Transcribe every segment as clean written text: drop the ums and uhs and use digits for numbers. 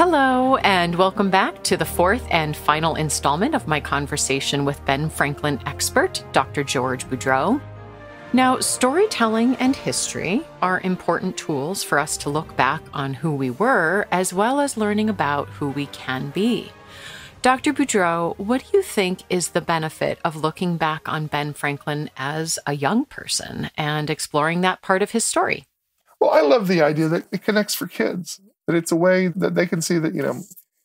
Hello, and welcome back to the fourth and final installment of my conversation with Ben Franklin expert, Dr. George Boudreau. Now, storytelling and history are important tools for us to look back on who we were, as well as learning about who we can be. Dr. Boudreau, what do you think is the benefit of looking back on Ben Franklin as a young person and exploring that part of his story? Well, I love the idea that it connects for kids, that it's a way that they can see that,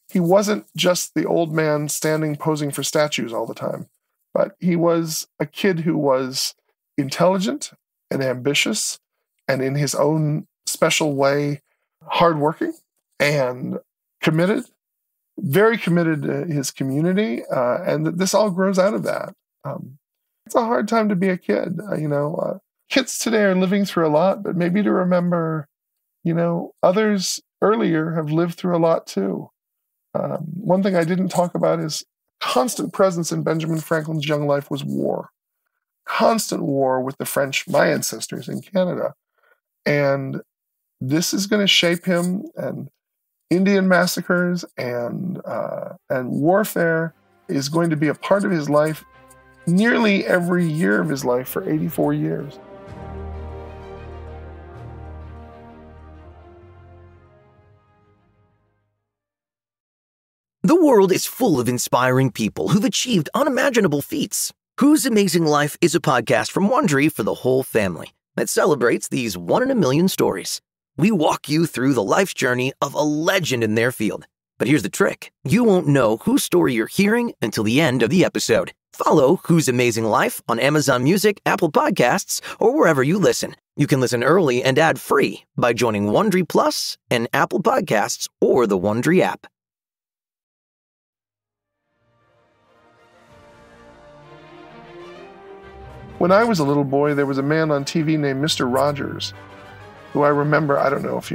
he wasn't just the old man standing posing for statues all the time, but he was a kid who was intelligent and ambitious and in his own special way, hardworking and committed, very committed to his community, and that this all grows out of that. It's a hard time to be a kid, Kids today are living through a lot, but maybe to remember, others earlier have lived through a lot too. One thing I didn't talk about is constant presence in Benjamin Franklin's young life was war. Constant war with the French, my ancestors in Canada. And this is going to shape him, and Indian massacres and warfare is going to be a part of his life nearly every year of his life for 84 years. The world is full of inspiring people who've achieved unimaginable feats. Whose Amazing Life is a podcast from Wondery for the whole family that celebrates these one-in-a-million stories. We walk you through the life's journey of a legend in their field. But here's the trick. You won't know whose story you're hearing until the end of the episode. Follow Whose Amazing Life on Amazon Music, Apple Podcasts, or wherever you listen. You can listen early and ad-free by joining Wondery Plus and Apple Podcasts or the Wondery app. When I was a little boy, there was a man on TV named Mr. Rogers, who I remember. I don't know if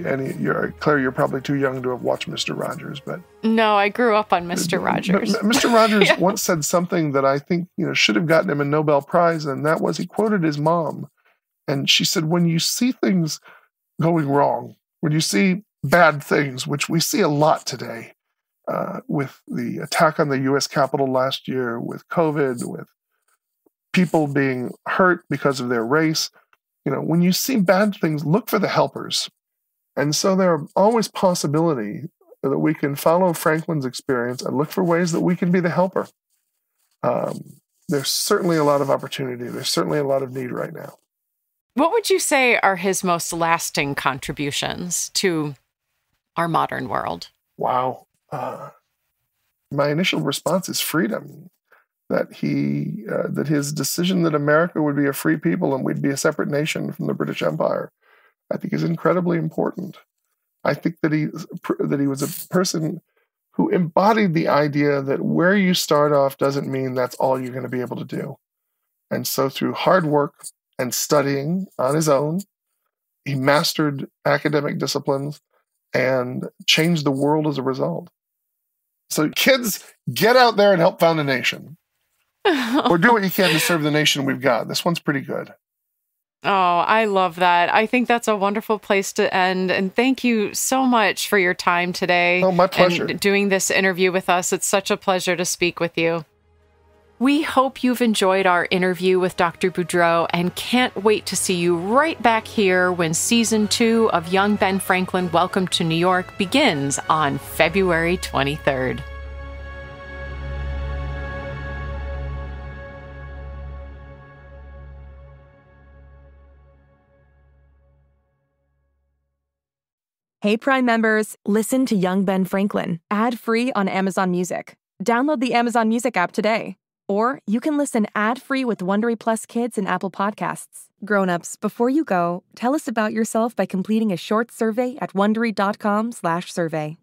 Claire, you're probably too young to have watched Mr. Rogers, but No, I grew up on Mr. Rogers. Mr. Rogers once said something that I think should have gotten him a Nobel Prize, and that was he quoted his mom, and she said, "When you see things going wrong, when you see bad things, which we see a lot today, with the attack on the U.S. Capitol last year, with COVID, with people being hurt because of their race, when you see bad things, look for the helpers." And so there are always possibility that we can follow Franklin's experience and look for ways that we can be the helper. There's certainly a lot of opportunity. There's certainly a lot of need right now. What would you say are his most lasting contributions to our modern world? Wow. My initial response is freedom. That his decision that America would be a free people and we'd be a separate nation from the British Empire, I think is incredibly important. I think that he was a person who embodied the idea that where you start off doesn't mean that's all you're going to be able to do. And so through hard work and studying on his own, he mastered academic disciplines and changed the world as a result. So kids, get out there and help found a nation. Or do what you can to serve the nation we've got. This one's pretty good. Oh, I love that. I think that's a wonderful place to end. And thank you so much for your time today. Oh, my pleasure. And doing this interview with us. It's such a pleasure to speak with you. We hope you've enjoyed our interview with Dr. Boudreau and can't wait to see you right back here when Season 2 of Young Ben Franklin Welcome to New York begins on February 23rd. Hey Prime members, listen to Young Ben Franklin, ad-free on Amazon Music. Download the Amazon Music app today. Or you can listen ad-free with Wondery Plus Kids and Apple Podcasts. Grown-ups, before you go, tell us about yourself by completing a short survey at Wondery.com/survey.